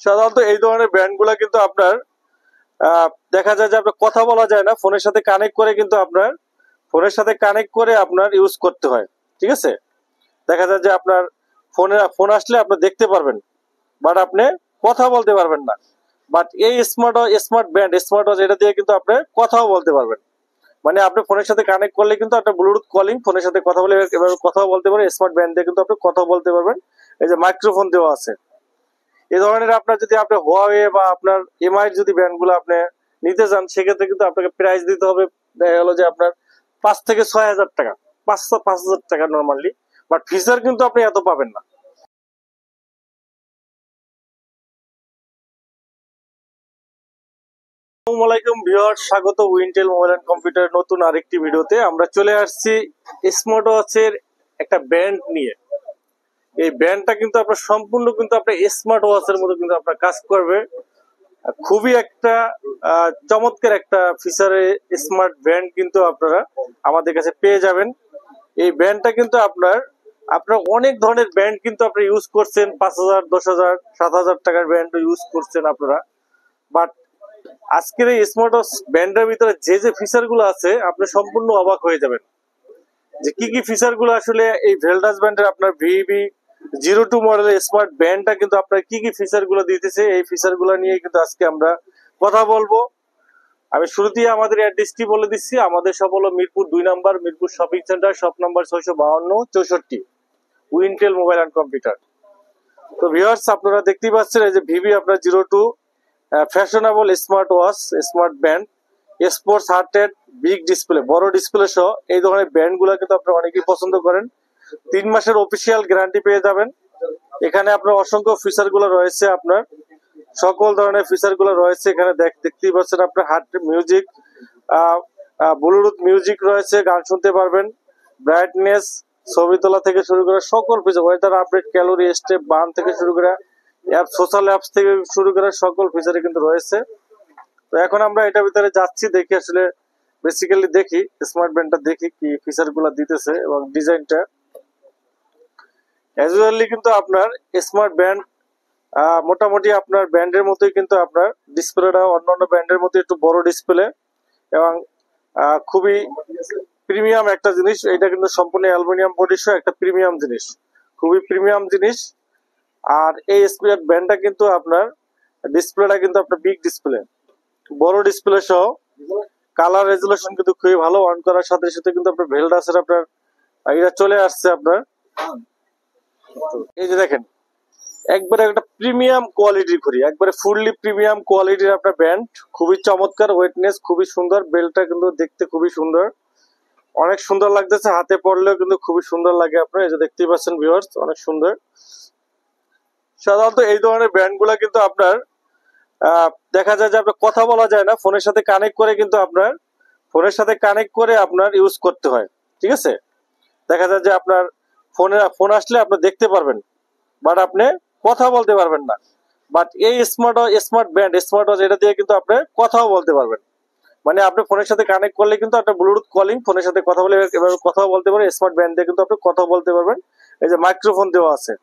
সাধারণত এই ধরনের ব্র্যান্ডগুলো কিন্তু আপনার দেখা যায় যে আপনার কথা বলা যায় না, ফোনের সাথে কানেক্ট করে কিন্তু আপনার ইউজ করতে হয়। ঠিক আছে, দেখা যায় যে আপনার ফোন আসলে আপনি দেখতে পারবেন, বাট আপনি কথা বলতে পারবেন না। বাট এই স্মার্ট ওয়াচ এটা দিয়ে কিন্তু আপনি কথাও বলতে পারবেন। মানে আপনি ফোনের সাথে কানেক্ট করলে কিন্তু আপনার ব্লুটুথ কলিং, ফোনের সাথে কথা বলে এভাবে কথাও বলতে পারেন। স্মার্ট ব্যান্ড দিয়ে কিন্তু আপনি কথা বলতে পারবেন। এই যে মাইক্রোফোন দেওয়া আছে। এই ধরনের আপনার যদি আপনি হুয়াওয়ে বা আপনার এমআই যদি ব্র্যান্ডগুলো আপনি নিতে চান, সেক্ষেত্রে কিন্তু আপনাকে প্রাইস দিতে হবে হলো যে আপনার 5 থেকে 6,000 টাকা, 5,000 টাকা নর্মালি। বাট ফিচার কিন্তু আপনি এত পাবেন না। আসসালামু আলাইকুম ভিউয়ার্স, স্বাগত উইন্টেল মোবাইল এন্ড কম্পিউটার নতুন আরেকটি ভিডিওতে। আমরা চলে আসছি স্মার্ট ওয়াচের একটা ব্র্যান্ড নিয়ে। এই ব্র্যান্ডটা কিন্তু আপনার সম্পূর্ণ কিন্তু আপনার স্মার্ট ওয়াচের মতো কিন্তু আপনার কাজ করবে। খুবই একটা চমৎকার একটা ফিচারে স্মার্ট ব্র্যান্ড কিন্তু আপনারা আমাদের কাছে পেয়ে যাবেন। এই ব্র্যান্ডটা কিন্তু আপনার অনেক ধরনের ব্র্যান্ড কিন্তু আপনি ইউজ করছেন, 5,000, 10,000, 7,000 টাকার ব্র্যান্ড ইউজ করছেন আপনারা। বাট আজকের এই স্মার্ট ওয়াচ ব্র্যান্ডের ভিতরে যে যে ফিচার গুলো আছে, আপনি সম্পূর্ণ অবাক হয়ে যাবেন যে কি কি ফিচার গুলো আসলে এই ভেলডাস ব্র্যান্ডের আপনার VB02 মডেলের স্মার্ট ব্র্যান্ডটা কিন্তু আপনার কি কি ফিচার গুলো দিতেছে। এই ফিচার গুলো নিয়ে কিন্তু আজকে আমরা কথা বলবো। আমি শুরুতেই আমাদের অ্যাড্রেসটি বলে দিচ্ছি। আমাদের সব হলো মিরপুর 2 নম্বর, Mirpur shopping centre, shop number 652-64, Wintel mobile and computer. তো ভিউয়ার্স, আপনারা দেখতেই পাচ্ছেন এই যে ভিবি আপনার 02 fashionable smart watch, smart band, sports hearted, big display, বড় ডিসপ্লে সহ এই ধরনের ব্যান্ড গুলো কিন্তু আপনারা অনেকেই পছন্দ করেন। 3 মাসের অফিসিয়াল গ্যারান্টি পেয়ে যাবেন। এখানে আপনার অসংখ্য ফিচার গুলো রয়েছে, আপনার সকল ধরনের ফিচার গুলো রয়েছে এখানে। দেখতেই পাচ্ছেন আপনার হার্ট মিউজিক, ব্লুটুথ মিউজিক রয়েছে, গান শুনতে পারবেন, ব্রাইটনেস, ছবি তোলা থেকে শুরু করে সকল feature, weather update, calorie, step, burn থেকে শুরু করে সোশ্যাল অ্যাপস থেকে শুরু করে সকল ফিচারই কিন্তু রয়েছে। তো এখন আমরা এটার ভিতরে যাচ্ছি, দেখি আসলে বেসিক্যালি দেখি স্মার্ট ব্যান্ডটা, দেখি কি ফিচার গুলা দিতেছে এবং ডিজাইনটা। অ্যাজুয়ালি কিন্তু আপনার স্মার্ট ব্যান্ড মোটামুটি আপনার ব্যান্ডের মতোই কিন্তু আপনার ডিসপ্লেটা অন্যান্য ব্যান্ডের মতো একটু বড় ডিসপ্লে এবং খুবই প্রিমিয়াম একটা জিনিস। এটা কিন্তু সম্পূর্ণ অ্যালুমিনিয়াম বডি সহ একটা প্রিমিয়াম জিনিস, খুবই প্রিমিয়াম জিনিস। আর এই স্মার্ট ব্যান্ডটা কিন্তু আপনার ডিসপ্লেটা কিন্তু আপনার বিগ ডিসপ্লে, বড় ডিসপ্লে সহ, কালার রেজুলেশন কিন্তু খুবই ভালো। অন করার সাথে সাথে কিন্তু আপনার ভেলডাসের আপনার এটা চলে আসছে আপনার। এই যে দেখেন, একবারে একটা প্রিমিয়াম কোয়ালিটির ঘড়ি, একবারে ফুললি প্রিমিয়াম কোয়ালিটির আপনার ব্যান্ড, খুবই চমৎকার, ওয়েটনেস খুবই সুন্দর, বেল্টটা কিন্তু দেখতে খুবই সুন্দর, অনেক সুন্দর লাগতেছে, হাতে পড়লেও কিন্তু খুবই সুন্দর লাগে আপনার। এই যে দেখতেই পাচ্ছেন ভিউয়ার্স, অনেক সুন্দর। সাধারণত এই ধরনের ব্র্যান্ড গুলা কিন্তু আপনার দেখা যায় যে আপনার কথা বলা যায় না, ফোনের সাথে কানেক্ট করে আপনার ইউজ করতে হয়। ঠিক আছে, দেখা যায় যে আপনার ফোন আসলে আপনি দেখতে পারবেন, বাট আপনি কথা বলতে পারবেন না। বাট এই স্মার্ট ওয়াচ এটা দিয়ে কিন্তু আপনি কথাও বলতে পারবেন। মানে আপনি ফোনের সাথে কানেক্ট করলে কিন্তু আপনার ব্লুটুথ কলিং, ফোনের সাথে কথা বলে এভাবে কথাও বলতে পারেন। স্মার্ট ব্যান্ড দিয়ে কিন্তু আপনি কথা বলতে পারবেন। এই যে মাইক্রোফোন দেওয়া আছে,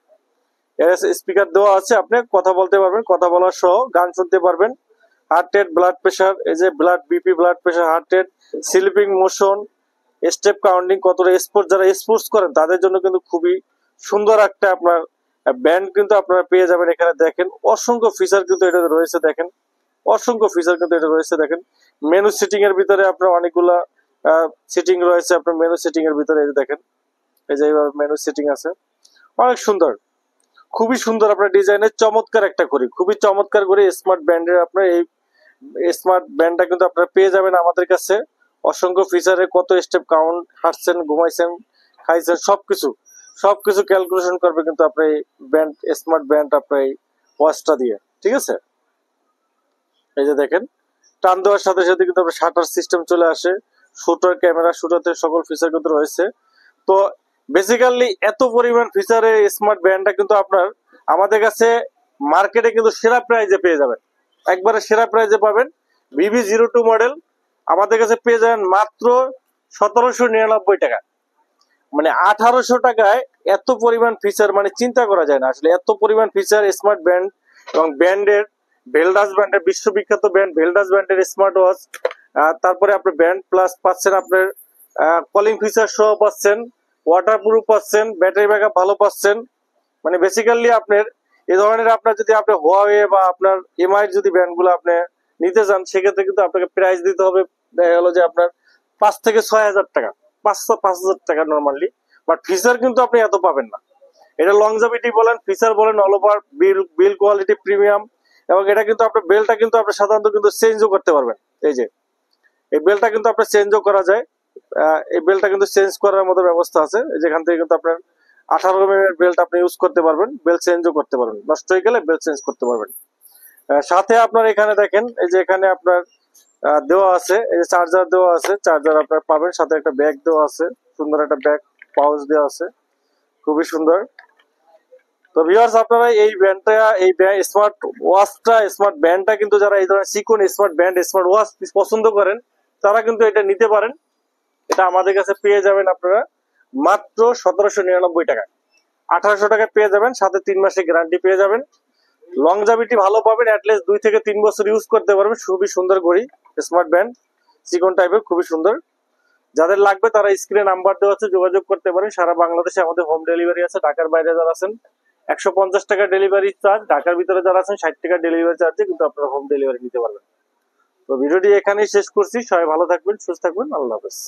স্পিকার দেওয়া আছে, আপনি কথা বলতে পারবেন, কথা বলার সহ গান শুনতে পারবেন। হার্ট রেট, ব্লাড প্রেশার, এই যে BP, blood pressure, heart rate, sleeping motion, step counting, কতটা যারা স্পোর্টস করেন তাদের জন্য কিন্তু খুবই সুন্দর একটা আপনার ব্যান্ড কিন্তু আপনারা পেয়ে যাবেন। এখানে দেখেন অসংখ্য ফিচার কিন্তু এটা রয়েছে, দেখেন অসংখ্য ফিচার কিন্তু এটা রয়েছে। দেখেন মেনু সেটিং এর ভিতরে আপনার অনেকগুলা সেটিং রয়েছে আপনার মেনু সেটিং এর ভিতরে। এই যে দেখেন, এই যে মেনু সেটিং আছে, অনেক সুন্দর, খুবই সুন্দর আপনার ডিজাইনের চমৎকার একটা ঘড়ি, খুবই চমৎকার ঘড়ি। স্মার্ট ব্যান্ডের আপনার এই স্মার্ট ব্যান্ডটা কিন্তু আপনারা পেয়ে যাবেন আমাদের কাছে। অসংখ্য ফিচারে, কত স্টেপ কাউন্ট, হাঁটছেন, ঘুমাইছেন, খাইছেন, সবকিছু ক্যালকুলেশন করবে কিন্তু আপনার এই ব্যান্ড, স্মার্ট ব্যান্ড আপনার এই ওয়াচটা দিয়ে। ঠিক আছে, এই যে দেখেন, টান দেওয়ার সাথে সাথে কিন্তু আপনার শাটার সিস্টেম চলে আসে, শুটার ক্যামেরা, শুটারতে সকল ফিচার কিন্তু রয়েছে। তো বেসিক্যালি এত পরিমাণ ফিচারে স্মার্ট ব্যান্ডটা কিন্তু আপনার আমাদের কাছে মার্কেটে কিন্তু সেরা প্রাইজে পেয়ে যাবেন, একবারে সেরা প্রাইজে পাবেন। VB02 মডেল আমাদের কাছে পেয়ে যাবেন মাত্র 1799 টাকা। মানে 1800 টাকায় এত পরিমাণ ফিচার, মানে চিন্তা করা যায় না আসলে, এত পরিমাণ ফিচার স্মার্ট ব্যান্ড এবং ব্র্যান্ডের ভেলডাস ব্র্যান্ডের বিশ্ববিখ্যাত ব্র্যান্ড ভেলডাস ব্র্যান্ডের স্মার্ট ওয়াচ। তারপরে আপনার ব্র্যান্ড প্লাস পাচ্ছেন, আপনার কলিং ফিচার সহ পাচ্ছেন, ওয়াটারপ্রুফ পাচ্ছেন, ব্যাটারি ব্যাকআপ ভালো পাচ্ছেন। মানে বেসিক্যালি আপনার এই ধরনের আপনার যদি আপনি হুয়াওয়ে বা আপনার এমআই যদি ব্র্যান্ডগুলো আপনি নিতে চান, সেক্ষেত্রে কিন্তু আপনাকে প্রাইস দিতে হবে দেখা গেল যে আপনার 5 থেকে 6 হাজার টাকা, 5,000 টাকা নর্মালি। বাট ফিচার কিন্তু আপনি এত পাবেন না। এটা লংজিভিটি বলেন, ফিচার বলেন, অল ওভার বিল কোয়ালিটি প্রিমিয়াম। এবং এটা কিন্তু আপনার বেলটা কিন্তু আপনি সাধারণত কিন্তু চেঞ্জও করতে পারবেন। এই যে এই বেলটা কিন্তু আপনার চেঞ্জও করা যায়। এই বেলটা কিন্তু চেঞ্জ করার মতো ব্যবস্থা আছে। যেখান থেকে কিন্তু আপনার 18 mm বেল্ট আপনি ইউজ করতে পারবেন, বেল চেঞ্জও করতে পারবেন, নষ্ট হয়ে গেলে বেল চেঞ্জ করতে পারবেন। সাথে আপনার এখানে দেখেন, এই যে এখানে আপনার দেওয়া আছে, এই যে চার্জার দেওয়া আছে, চার্জার আপনার পাবেন, সাথে একটা ব্যাগ দেওয়া আছে, সুন্দর একটা ব্যাগ পাউচ দেওয়া আছে, খুবই সুন্দর। তো ভিউয়ার্স, আপনারা এই ব্যান্ডটা, এই স্মার্ট ওয়াচটা, স্মার্ট ব্যান্ডটা কিন্তু যারা এই ধরনের চিকন স্মার্ট ব্যান্ড স্মার্ট ওয়াচ পছন্দ করেন, তারা কিন্তু এটা নিতে পারেন। এটা আমাদের কাছে পেয়ে যাবেন আপনারা মাত্র 1799 টাকা, 1800 টাকা পেয়ে যাবেন, সাথে 3 মাসের গ্যারান্টি পেয়ে যাবেন। লংজিভিটি ভালো পাবেন, অ্যাটলিস্ট 2 থেকে 3 বছর ইউজ করতে পারবেন। খুবই সুন্দর ঘড়ি, স্মার্ট ব্যান্ড, চিকন টাইপের, খুবই সুন্দর। যাদের লাগবে তারা স্ক্রিনে নাম্বার দেওয়া আছে, যোগাযোগ করতে পারেন। সারা বাংলাদেশে আমাদের হোম ডেলিভারি আছে। ঢাকার বাইরে যারা আছেন 150 টাকা ডেলিভারি চার্জ, ঢাকার ভিতরে যারা আছেন 60 টাকা ডেলিভারি চার্জে কিন্তু আপনারা হোম ডেলিভারি নিতে পারবেন। তো ভিডিওটি এখানেই শেষ করছি। সবাই ভালো থাকবেন, সুস্থ থাকবেন, আল্লাহ হাফেজ।